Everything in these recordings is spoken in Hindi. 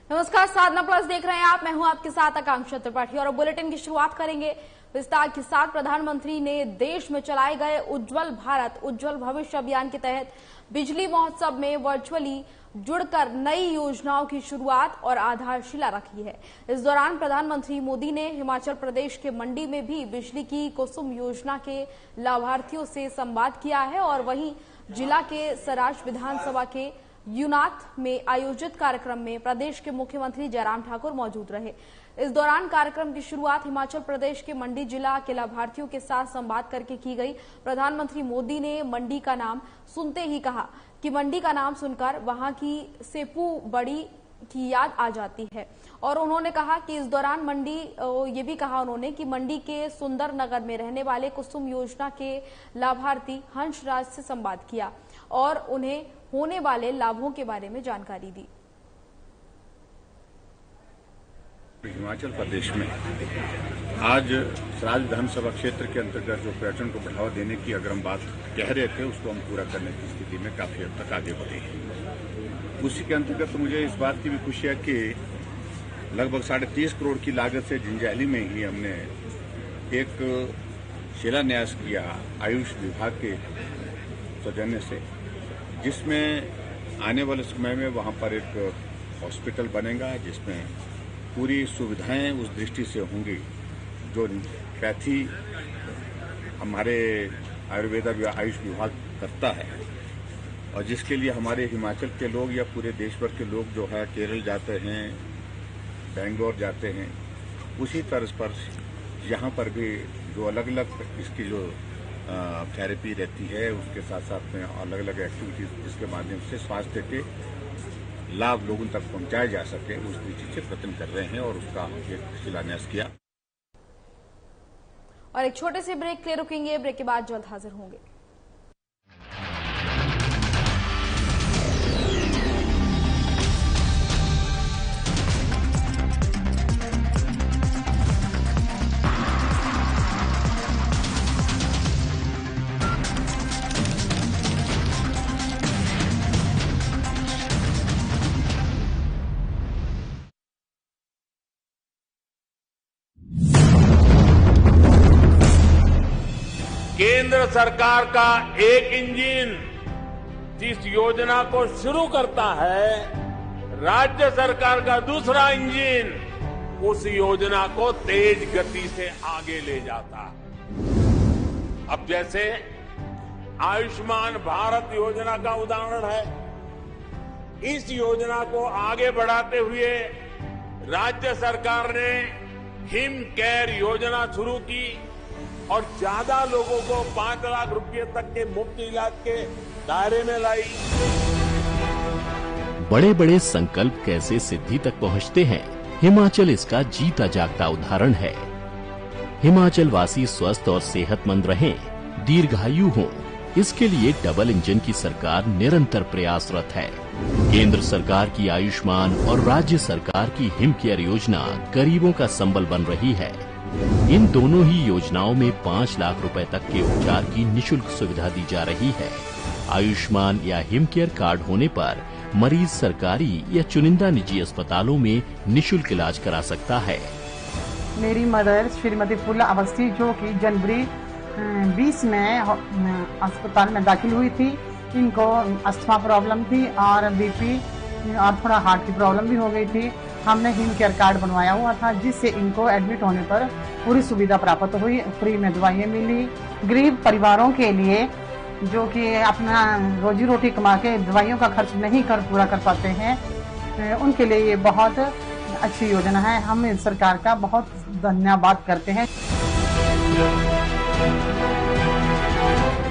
नमस्कार, साधना प्लस देख रहे हैं आप। मैं हूं आपके साथ आकांक्षा त्रिपाठी और अब बुलेटिन की शुरुआत करेंगे विस्तार के साथ। प्रधानमंत्री ने देश में चलाए गए उज्जवल भारत उज्जवल भविष्य अभियान के तहत बिजली महोत्सव में वर्चुअली जुड़कर नई योजनाओं की शुरुआत और आधारशिला रखी है। इस दौरान प्रधानमंत्री मोदी ने हिमाचल प्रदेश के मंडी में भी बिजली की कुसुम योजना के लाभार्थियों से संवाद किया है और वहीं जिला के सराज विधानसभा के यूनाथ में आयोजित कार्यक्रम में प्रदेश के मुख्यमंत्री जयराम ठाकुर मौजूद रहे। इस दौरान कार्यक्रम की शुरुआत हिमाचल प्रदेश के मंडी जिला के लाभार्थियों के साथ संवाद करके की गई। प्रधानमंत्री मोदी ने मंडी का नाम सुनते ही कहा कि मंडी का नाम सुनकर वहां की सेपू बड़ी की याद आ जाती है और उन्होंने कहा कि इस दौरान ये भी कहा उन्होंने कि मंडी के सुंदर नगर में रहने वाले कुसुम योजना के लाभार्थी हंसराज से संवाद किया और उन्हें होने वाले लाभों के बारे में जानकारी दी। हिमाचल प्रदेश में आज सराज विधानसभा क्षेत्र के अंतर्गत जो पर्यटन को बढ़ावा देने की अगर हम बात कह रहे थे, उसको हम पूरा करने की स्थिति में काफी हद तक आगे बढ़े हैं। उसी के अंतर्गत मुझे इस बात की भी खुशी है कि लगभग 30.5 करोड़ की लागत से जंजैहली में ही हमने एक शिलान्यास किया आयुष विभाग के सौजन्य से, जिसमें आने वाले समय में वहां पर एक हॉस्पिटल बनेगा जिसमें पूरी सुविधाएं उस दृष्टि से होंगी जो पैथी हमारे आयुर्वेदा आयुष विभाग करता है और जिसके लिए हमारे हिमाचल के लोग या पूरे देश भर के लोग जो है केरल जाते हैं, बेंगलोर जाते हैं, उसी तर्ज पर यहाँ पर भी जो अलग अलग इसकी जो थेरेपी रहती है उसके साथ साथ में अलग अलग एक्टिविटीज जिसके माध्यम से स्वास्थ्य के लाभ लोगों तक पहुंचाए जा सके उस दृष्टि से प्रयत्न कर रहे हैं और उसका एक शिलान्यास किया। और एक छोटे से ब्रेक के लिए रुकेंगे, ब्रेक के बाद जल्द हाजिर होंगे। केंद्र सरकार का एक इंजन जिस योजना को शुरू करता है, राज्य सरकार का दूसरा इंजन उस योजना को तेज गति से आगे ले जाता है। अब जैसे आयुष्मान भारत योजना का उदाहरण है, इस योजना को आगे बढ़ाते हुए राज्य सरकार ने हिम केयर योजना शुरू की और ज्यादा लोगों को 5 लाख रुपए तक के मुफ्त इलाज के दायरे में लाई। बड़े बड़े संकल्प कैसे सिद्धि तक पहुंचते हैं, हिमाचल इसका जीता जागता उदाहरण है। हिमाचल वासी स्वस्थ और सेहतमंद रहें, दीर्घायु हों, इसके लिए डबल इंजन की सरकार निरंतर प्रयासरत है। केंद्र सरकार की आयुष्मान और राज्य सरकार की हिम केयर योजना गरीबों का संबल बन रही है। इन दोनों ही योजनाओं में 5 लाख रुपए तक के उपचार की निशुल्क सुविधा दी जा रही है। आयुष्मान या हिम केयर कार्ड होने पर मरीज सरकारी या चुनिंदा निजी अस्पतालों में निशुल्क इलाज करा सकता है। मेरी मदर श्रीमती फूला अवस्थी जो कि जनवरी 20 में अस्पताल में दाखिल हुई थी, इनको अस्थमा प्रॉब्लम थी और बीपी और थोड़ा हार्ट की प्रॉब्लम भी हो गई थी। हमने हिम केयर कार्ड बनवाया हुआ था जिससे इनको एडमिट होने पर पूरी सुविधा प्राप्त हुई, फ्री में दवाइयाँ मिली। गरीब परिवारों के लिए जो कि अपना रोजी रोटी कमा के दवाइयों का खर्च नहीं पूरा कर पाते हैं, उनके लिए ये बहुत अच्छी योजना है। हम इस सरकार का बहुत धन्यवाद करते हैं।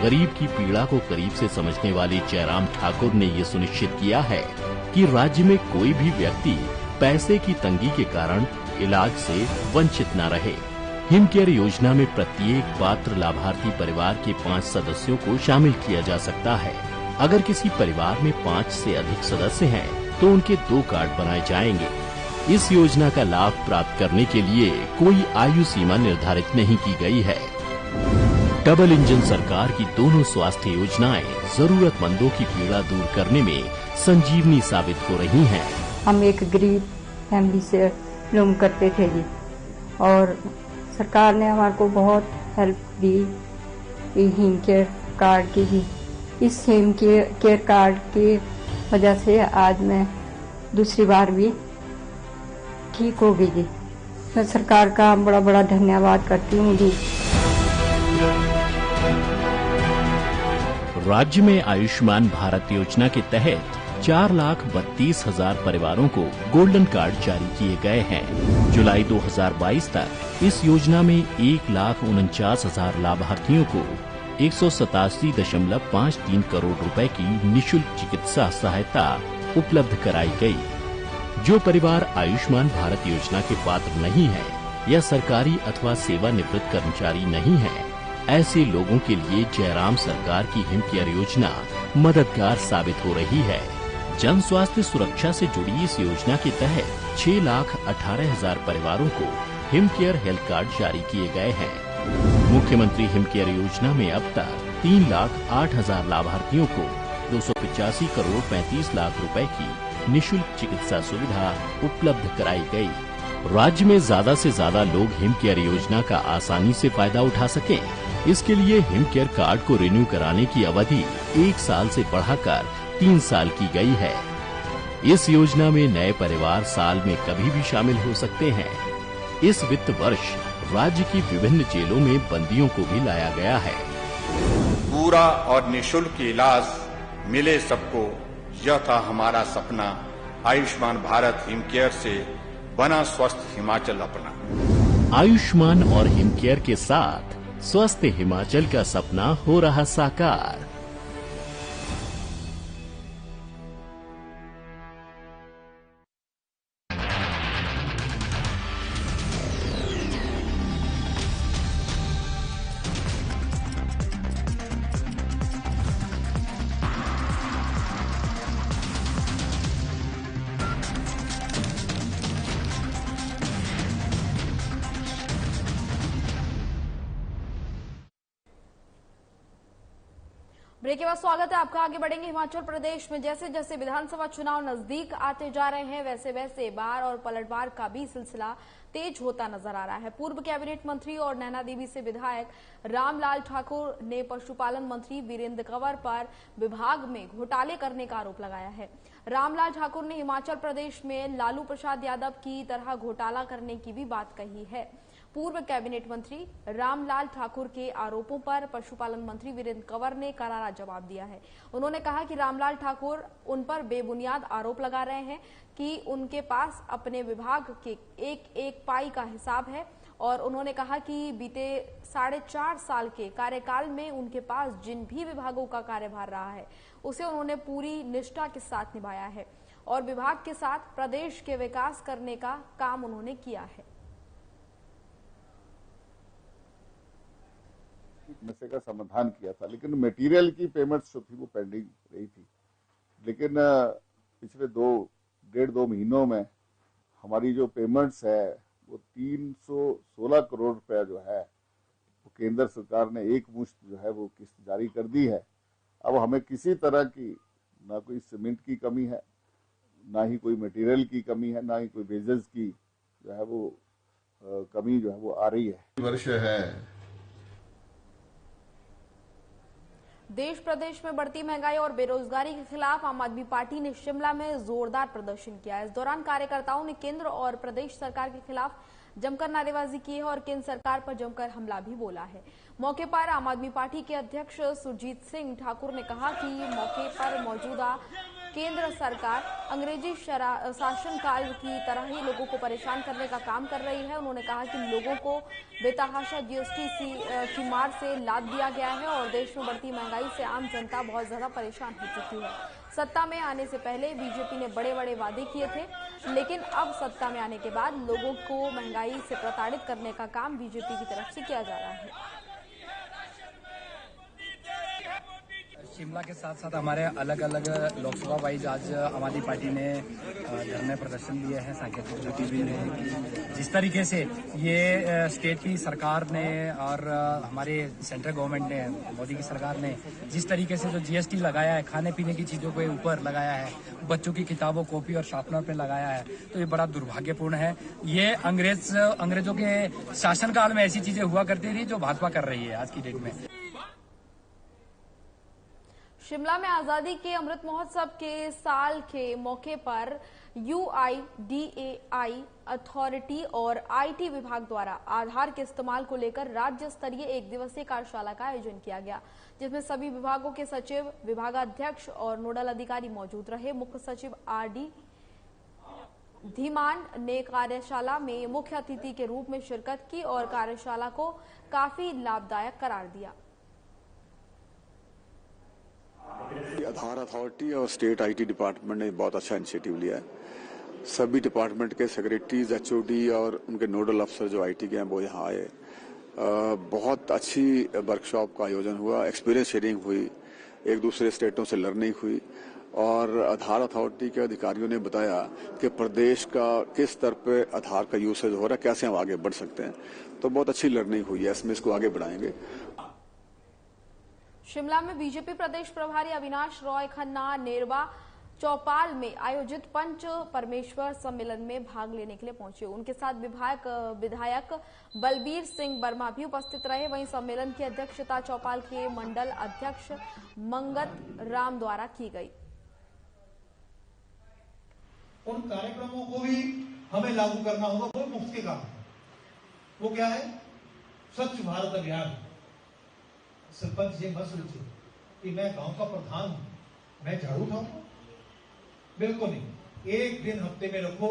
गरीब की पीड़ा को करीब से समझने वाले जयराम ठाकुर ने ये सुनिश्चित किया है कि राज्य में कोई भी व्यक्ति पैसे की तंगी के कारण इलाज से वंचित न रहे। हिम केयर योजना में प्रत्येक पात्र लाभार्थी परिवार के 5 सदस्यों को शामिल किया जा सकता है। अगर किसी परिवार में 5 से अधिक सदस्य हैं, तो उनके 2 कार्ड बनाए जाएंगे। इस योजना का लाभ प्राप्त करने के लिए कोई आयु सीमा निर्धारित नहीं की गई है। डबल इंजन सरकार की दोनों स्वास्थ्य योजनाएं जरूरतमंदों की पीड़ा दूर करने में संजीवनी साबित हो रही हैं। हम एक गरीब फैमिली से बिलोंग करते थे जी। और सरकार ने हमारे को बहुत हेल्प दी हिम केयर कार्ड की जी। इस हिम केयर कार्ड की वजह से आज मैं दूसरी बार भी ठीक हो गई जी। मैं सरकार का बड़ा बड़ा धन्यवाद करती हूँ जी। राज्य में आयुष्मान भारत योजना के तहत 4,32,000 परिवारों को गोल्डन कार्ड जारी किए गए हैं। जुलाई 2022 तक इस योजना में 1,49,000 लाभार्थियों को 187.53 करोड़ रुपए की निःशुल्क चिकित्सा सहायता उपलब्ध कराई गई। जो परिवार आयुष्मान भारत योजना के पात्र नहीं है या सरकारी अथवा सेवानिवृत्त कर्मचारी नहीं है, ऐसे लोगों के लिए जयराम सरकार की हिम केयर योजना मददगार साबित हो रही है। जन स्वास्थ्य सुरक्षा से जुड़ी इस योजना के तहत 6,18,000 परिवारों को हिम केयर हेल्थ कार्ड जारी किए गए हैं। मुख्यमंत्री हिम केयर योजना में अब तक 3,08,000 लाभार्थियों को 285 करोड़ 35 लाख रुपए की निःशुल्क चिकित्सा सुविधा उपलब्ध कराई गई। राज्य में ज्यादा से ज्यादा लोग हिम केयर योजना का आसानी से फायदा उठा सकें, इसके लिए हिम केयर कार्ड को रिन्यू कराने की अवधि 1 साल से बढ़ाकर 3 साल की गई है। इस योजना में नए परिवार साल में कभी भी शामिल हो सकते हैं। इस वित्त वर्ष राज्य की विभिन्न जेलों में बंदियों को भी लाया गया है। पूरा और निःशुल्क इलाज मिले सबको, यह था हमारा सपना। आयुष्मान भारत हिम केयर से बना स्वस्थ हिमाचल अपना। आयुष्मान और हिम केयर के साथ स्वस्थ हिमाचल का सपना हो रहा साकार। ब्रेक के बाद स्वागत है आपका। आगे बढ़ेंगे। हिमाचल प्रदेश में जैसे जैसे विधानसभा चुनाव नजदीक आते जा रहे हैं, वैसे वैसे बार और पलटवार का भी सिलसिला तेज होता नजर आ रहा है। पूर्व कैबिनेट मंत्री और नैना देवी से विधायक रामलाल ठाकुर ने पशुपालन मंत्री वीरेंद्र कंवर पर विभाग में घोटाले करने का आरोप लगाया है। रामलाल ठाकुर ने हिमाचल प्रदेश में लालू प्रसाद यादव की तरह घोटाला करने की भी बात कही है। पूर्व कैबिनेट मंत्री रामलाल ठाकुर के आरोपों पर पशुपालन मंत्री वीरेंद्र कंवर ने करारा जवाब दिया है। उन्होंने कहा कि रामलाल ठाकुर उन पर बेबुनियाद आरोप लगा रहे हैं कि उनके पास अपने विभाग के एक पाई का हिसाब है, और उन्होंने कहा कि बीते 4.5 साल के कार्यकाल में उनके पास जिन भी विभागों का कार्यभार रहा है उसे उन्होंने पूरी निष्ठा के साथ निभाया है और विभाग के साथ प्रदेश के विकास करने का काम उन्होंने किया है। समस्या का समाधान किया था, लेकिन मटेरियल की पेमेंट्स जो थी वो पेंडिंग रही थी। लेकिन पिछले 1.5-2 महीनों में हमारी जो पेमेंट्स है वो 316 करोड़ रुपया जो है वो केंद्र सरकार ने एक मुश्त जो है वो किस्त जारी कर दी है। अब हमें किसी तरह की ना कोई सीमेंट की कमी है, ना ही कोई मटेरियल की कमी है, ना ही कोई वेजेस की जो है वो कमी जो है वो आ रही है। वर्ष है देश प्रदेश में बढ़ती महंगाई और बेरोजगारी के खिलाफ आम आदमी पार्टी ने शिमला में जोरदार प्रदर्शन किया। इस दौरान कार्यकर्ताओं ने केंद्र और प्रदेश सरकार के खिलाफ जमकर नारेबाजी की है और केंद्र सरकार पर जमकर हमला भी बोला है। मौके पर आम आदमी पार्टी के अध्यक्ष सुरजीत सिंह ठाकुर ने कहा कि मौके पर मौजूदा केंद्र सरकार अंग्रेजी शासन काल की तरह ही लोगों को परेशान करने का काम कर रही है। उन्होंने कहा कि लोगों को बेतहाशा जीएसटी की मार से लाद दिया गया है और देश में बढ़ती महंगाई से आम जनता बहुत ज्यादा परेशान हो चुकी है। सत्ता में आने से पहले बीजेपी ने बड़े बड़े वादे किए थे, लेकिन अब सत्ता में आने के बाद लोगों को महंगाई से प्रताड़ित करने का काम बीजेपी की तरफ से किया जा रहा है। शिमला के साथ साथ हमारे अलग अलग लोकसभा वाइज आज आम आदमी पार्टी ने धरने प्रदर्शन दिए हैं। सांकेतिक गतिविधि है कि जिस तरीके से ये स्टेट की सरकार ने और हमारे सेंट्रल गवर्नमेंट ने, मोदी की सरकार ने जिस तरीके से जो जीएसटी लगाया है, खाने पीने की चीजों के ऊपर लगाया है, बच्चों की किताबों, कॉपी और शार्पनर पे लगाया है, तो ये बड़ा दुर्भाग्यपूर्ण है। ये अंग्रेजों के शासनकाल में ऐसी चीजें हुआ करती थी जो भाजपा कर रही है आज की डेट में। शिमला में आजादी के अमृत महोत्सव के साल के मौके पर UIDAI अथॉरिटी और IT विभाग द्वारा आधार के इस्तेमाल को लेकर राज्य स्तरीय एक दिवसीय कार्यशाला का आयोजन किया गया, जिसमें सभी विभागों के सचिव, विभागाध्यक्ष और नोडल अधिकारी मौजूद रहे। मुख्य सचिव RD धीमान ने कार्यशाला में मुख्य अतिथि के रूप में शिरकत की और कार्यशाला को काफी लाभदायक करार दिया। आधार अथॉरिटी और स्टेट IT डिपार्टमेंट ने बहुत अच्छा इनिशिएटिव लिया है। सभी डिपार्टमेंट के सेक्रेटरीज, HOD और उनके नोडल अफसर जो IT के हैं वो यहाँ आए। बहुत अच्छी वर्कशॉप का आयोजन हुआ, एक्सपीरियंस शेयरिंग हुई, एक दूसरे स्टेटों से लर्निंग हुई और आधार अथॉरिटी के अधिकारियों ने बताया कि प्रदेश का किस स्तर पे आधार का यूसेज हो रहा है, कैसे हम आगे बढ़ सकते हैं। तो बहुत अच्छी लर्निंग हुई है, इसमें इसको आगे बढ़ाएंगे। शिमला में बीजेपी प्रदेश प्रभारी अविनाश रॉय खन्ना नेरवा चौपाल में आयोजित पंच परमेश्वर सम्मेलन में भाग लेने के लिए पहुंचे। उनके साथ विधायक बलबीर सिंह वर्मा भी उपस्थित रहे। वहीं सम्मेलन की अध्यक्षता चौपाल के मंडल अध्यक्ष मंगत राम द्वारा की गई। उन कार्यक्रमों को भी हमें लागू करना होगा। वो मुफ्त के काम, वो क्या है? स्वच्छ भारत अभियान। सरपंच जी मत सोचिए कि मैं गांव का प्रधान हूं, मैं झाड़ू उठाऊंगा, बिल्कुल नहीं। एक दिन हफ्ते में रखो,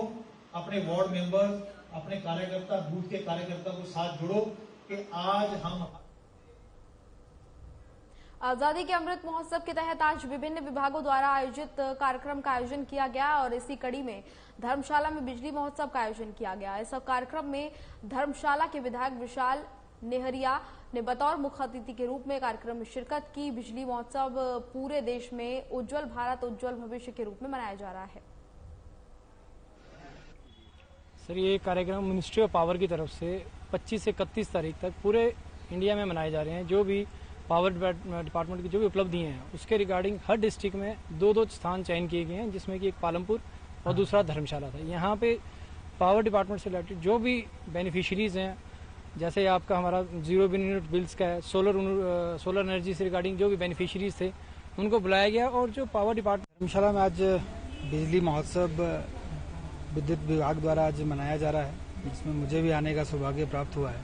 अपने वार्ड मेंबर, अपने कार्यकर्ता, बूथ के कार्यकर्ता को साथ जोड़ो कि आज हम आजादी के अमृत महोत्सव के तहत आज विभिन्न विभागों द्वारा आयोजित कार्यक्रम का आयोजन किया गया और इसी कड़ी में धर्मशाला में बिजली महोत्सव का आयोजन किया गया। इस कार्यक्रम में धर्मशाला के विधायक विशाल नेहरिया ने बतौर मुख्य अतिथि के रूप में कार्यक्रम में शिरकत की। बिजली महोत्सव पूरे देश में उज्जवल भारत उज्जवल भविष्य के रूप में मनाया जा रहा है। सर, ये कार्यक्रम मिनिस्ट्री ऑफ पावर की तरफ से 25 से 31 तारीख तक पूरे इंडिया में मनाए जा रहे हैं। जो भी पावर डिपार्टमेंट की जो भी उपलब्धियां हैं उसके रिगार्डिंग हर डिस्ट्रिक्ट में 2-2 स्थान चयन किए गए हैं, जिसमें कि एक पालमपुर और दूसरा धर्मशाला था। यहाँ पे पावर डिपार्टमेंट से रिलेटेड जो भी बेनिफिशरीज हैं, जैसे आपका हमारा 0 यूनिट बिल्स का है, सोलर एनर्जी से रिगार्डिंग जो भी बेनिफिशरीज थे उनको बुलाया गया। और जो पावर डिपार्टमेंट धर्मशाला में आज बिजली महोत्सव विद्युत विभाग द्वारा आज मनाया जा रहा है, जिसमें मुझे भी आने का सौभाग्य प्राप्त हुआ है।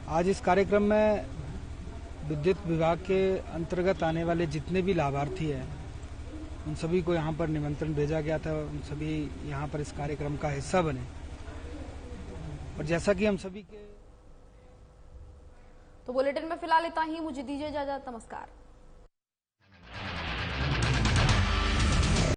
आज इस कार्यक्रम में विद्युत विभाग के अंतर्गत आने वाले जितने भी लाभार्थी हैं उन सभी को यहाँ पर निमंत्रण भेजा गया था। उन सभी यहाँ पर इस कार्यक्रम का हिस्सा बने और जैसा कि हम सभी के तो बुलेटिन में फिलहाल इतना ही। मुझे दीजिए इजाजत। नमस्कार।